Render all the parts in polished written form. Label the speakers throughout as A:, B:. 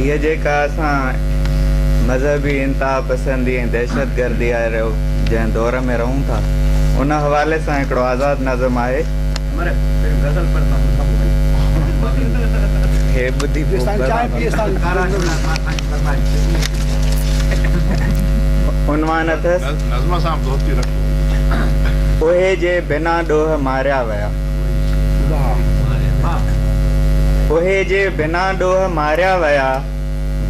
A: ये जेका असां मज़हबी इंतहा पसंदी ऐं दहशत गर्दी आहे जंहिं दौर में रहूं था उन हवाले सां हिकिड़ो आज़ाद नज़म आहे हे ॿुधी उनवान अथसि उहे जे बिना ॾोह मारिया विया उहे जे बिना ॾोह मारिया विया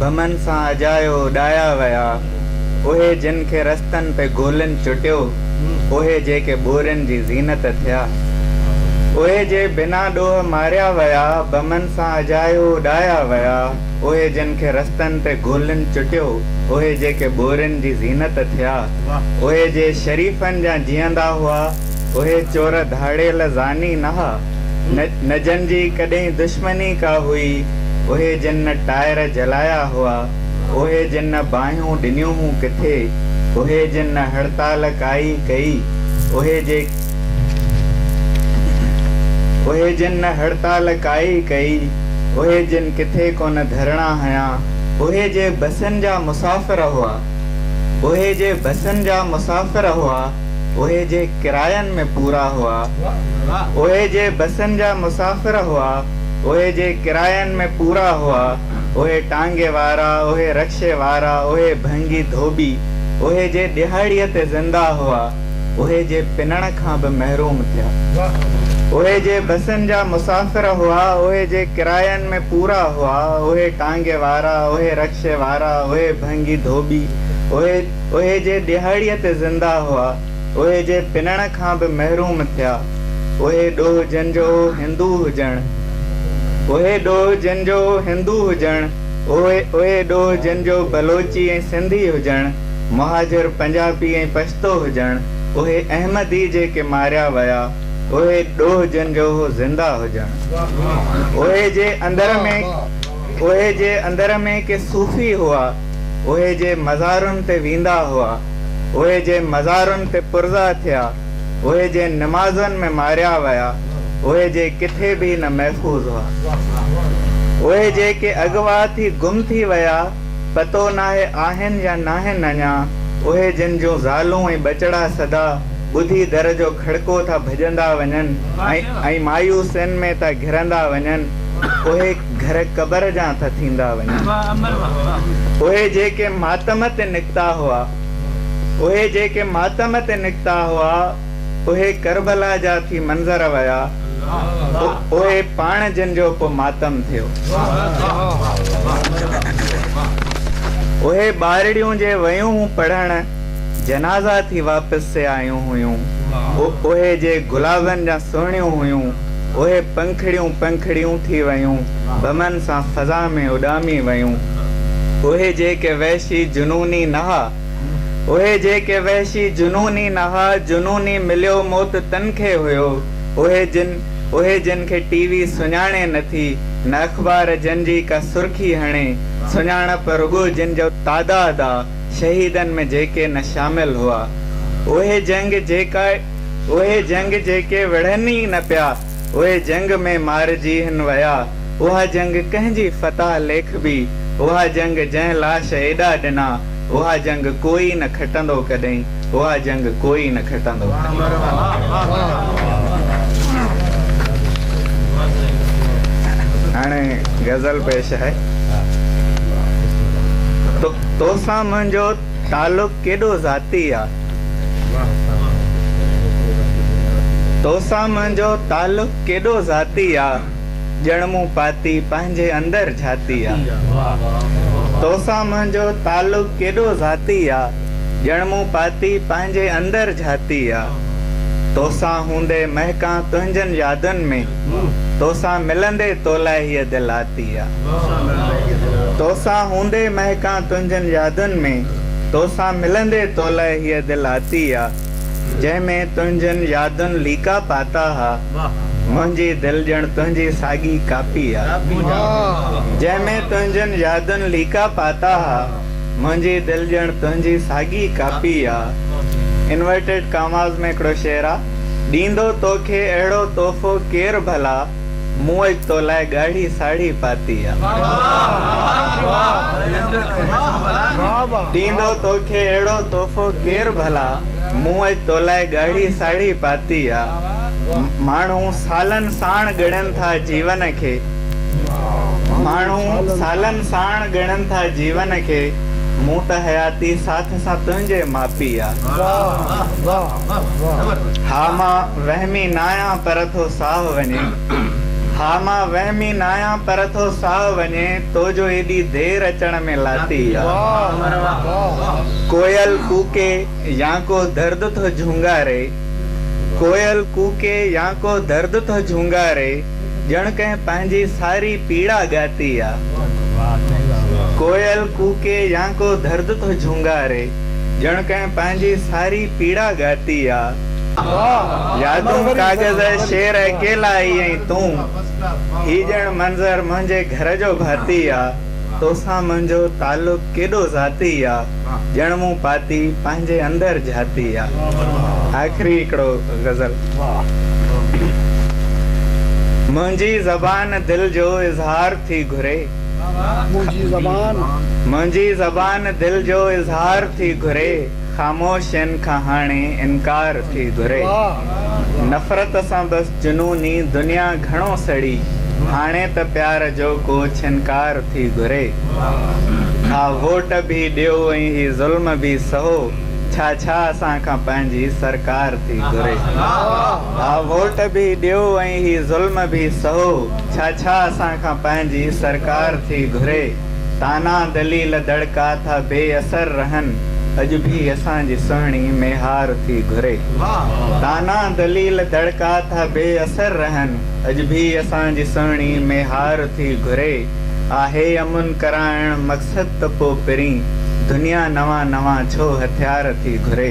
A: बमन सां अजायो उॾाया विया उहे जिन खे रस्तनि पे गोलियुनि चुटियो उहे जेके ॿोरियुनि जी ज़ीनत थिया उहे जे बिना ॾोह मारिया विया बमन सां अजायो उॾाया विया उहे जिन खे रस्तनि ते गोलियुनि चुटियो उहे जेके ॿोरियुनि जी ज़ीनत थिया उहे जे शरीफ़नि जा जीअंदा हुआ उहे चोर धाड़ियल ज़ानी नहा न जन जी कॾहिं दुश्मनी का हुई उहे जिन टायर जलाया हुआ उहे जिन बाहियूं ॾिनियूं हूं किथे उहे जिन हड़ताल काई कई उहे जिन हड़ताल काई कई उहे जिन किथे कोन धरणा हया उहे जे बसनि जा मुसाफ़िर हुआ उहे जे बसनि जा मुसाफ़िर हुआ उहे जे किरायनि में पूरा हुआ उहे जे बसनि जा मुसाफ़िर हुआ उहे जे किरायनि में पूरा हुआ उहे टांगे वारा उहे रक्शे वारा उहे भंगी धोबी उहे जे दिहाड़ीअ ते ज़िंदा हुआ उहे जे पिनण खां बि महरूम थिया उहे जे बसनि जा मुसाफ़िर हुआ उहे जे किरायनि में पूरा हुआ उहे टांगे वारा उहे रक्शे वारा उहे भंगी धोबी उहे जे दिहाड़ीअ ते ज़िंदा हुआ उहे जे पिनण खां बि महरूम थिया उहे ॾोह जंहिंजो हिंदू हुजणु उहे ॾोह जंहिंजो हिंदू हुजणु उहे ॾोह जंहिंजो बलोची ऐं सिंधी हुजणु मुहाजिर पंजाबी ऐं पश्तो हुजणु उहे अहमदी जेके मारिया विया उहे ॾोह जंहिंजो ज़िंदा हुजणु उहे जे अंदर में के सूफ़ी हुआ उहे जे मज़ारुनि ते वेंदा हुआ उहे जे मज़ारुनि ते पुरज़ा थिया उहे जे नमाज़नि में मारिया विया उहे जे किथे बि न महफ़ूज़ हुआ उहे जेके अॻुवा थी गुम थी विया पतो नाहे आहिनि या नाहिनि अञा उहे जिन जूं ज़ालूं ऐं बचड़ा सदा ॿुधी दर जो खड़को था भॼंदा वञनि ऐं मायूसियुनि में था घिरंदा वञनि उहे घर क़बर जा था थींदा वञनि उहे जेके मातम ते निकिता हुआ उहे जेके मातम ते निकिता हुआ उहे करबला जा थी मंज़र विया उहे पाण जिन जो पोइ मातम थियो उहे ॿारड़ियूं जे वयूं पढ़ण जनाज़ा थी वापसि से आयूं हुयूं उहे जे गुलाबनि जा सुहिणियूं हुयूं उहे पंखड़ियूं थी वयूं बमन सां फ़ज़ा में उॾामी वयूं उहे जेके वहशी जुनूनी नहा उहे जेके वहशी जुनूनी नहा जुनूनी मिलियो मौत तन खे हुयो उहे जिन खे टीवी सुञाणे नथी न अख़बार जन जी का सुर्खी हणे सुञाणप रुगो जिन जो तादाद आहे शहीदनि में जेके न शामिल हुआ उहे जंग जेके विढ़नि ई न पिया उहे जंग में मारिजी हिन विया उहा जंग कंहिंजी फतह लेख बि उहा जंग जंहिं लाश एॾा ॾिना उहा जंग कोई न खटंदो कॾहिं उहा जंग कोई न खटंदो हाणे गज़ल पेश आहे तोसां मुंहिंजो तालुक केॾो ज़ाती आहे तोसां मुंहिंजो तालुक केॾो ज़ाती आहे ॼण मूं पाती पंहिंजे अंदरि झाती आहे तोसां मुंहिंजो तालुक केॾो ज़ाती आहे ॼण मूं पाती पंहिंजे अंदरि झाती आहे तोसां हूंदे महकां तुंहिंजनि यादुनि में तोसां मिलंदे तोला हीअ दिलि आती आहे तोसां हूंदे महकां तुंहिंजनि यादुनि में तोसां मिलंदे तोला हीअ दिलि आती आहे जंहिंमें तुंहिंजनि यादुनि लीका पाता हा मुंहिंजी दिलि ॼण तुंहिंजी साॻी कापी आहे जंहिंमें तुंहिंजनि यादुनि लीका पाता हा मुंहिंजी दिलि ॼण तुंहिंजी साॻी कापी आहे इन्वर्टेड कामाज़ में हिकिड़ो शेर आहे ॾींदो तोखे अहिड़ो तोहफ़ो केरु भला मूं अज तो लाए गाढ़ी साड़ी पाती आ ॾींदो तोखे अहिड़ो तोहफ़ो केर भला मूं अज तो लाए गाढ़ी साड़ी पाती आ माण्हू सालन साण ॻणनि था जीवन खे माण्हू सालन साण ॻणनि था जीवन खे मूं त हयाती साथ सां तुंहिंजे मापी आ हा मां वहमी नायां पर थो साह वञे हा मां वहमी नायां पर थो साह वञे तो जो एॾी देर अचण में लाती आ कोयल कूके या को दर्द थो झूंगारे कोयल कूके या को दर्द थो झूंगारे ॼण कंहिं पंहिंजी सारी पीड़ा ॻाती आ कोयल कूके या को दर्द थो झूंगारे ॼण कंहिं पंहिंजी सारी पीड़ा ॻाती आ यादूं कागज़ शेर अकेला आई तूं ही ॼण मंज़र मुंहिंजे घर जो भाती आ तोसां मुंहिंजो तालुक केॾो ज़ाती आ ॼण मूं पाती पंहिंजे अंदर जाती आ आख़िरी हिकिड़ो गज़ल मुंहिंजी ज़बान दिल जो इज़हार थी घुरे मुंहिंजी ज़बान दिल जो इज़हार थी घुरे ख़ामोशियुनि खां हाणे इनकार थी घुरे नफ़रत सां बसि जुनूनी दुनिया घणो सड़ी हाणे त प्यार जो को छिनकार थी घुरे हा वोट बि ॾियो ऐं ही ज़ुल्म बि सहो छा छा असां खां पंहिंजी सरकार थी घुरे हा वोट बि ॾियो ऐं ही ज़ुल्म बि सहो छा छा असां खां पंहिंजी सरकार थी घुरे ताना दलील दड़का था बेअसर रहनि अॼु बि असांजी सुहिणी मेहार थी घुरे ताना दलील दड़का था बेअसर रहनि अॼु बि असांजी सुहिणी मेहार थी घुरे आहे अमुन कराइण मक़सद त पोइ पहिरीं दुनिया नवां नवां छो हथियार थी घुरे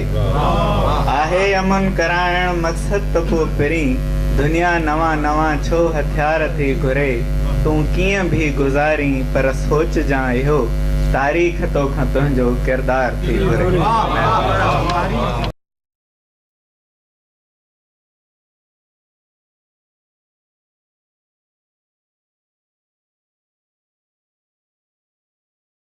A: आहे अमुन कराइण मक़सद त पोइ पहिरीं दुनिया नवां नवां छो हथियार थी घुरे तूं कीअं बि गुज़ारी पर सोच जां इहो तारीख़ तोखां तुंहिंजो किरदार थी घुरे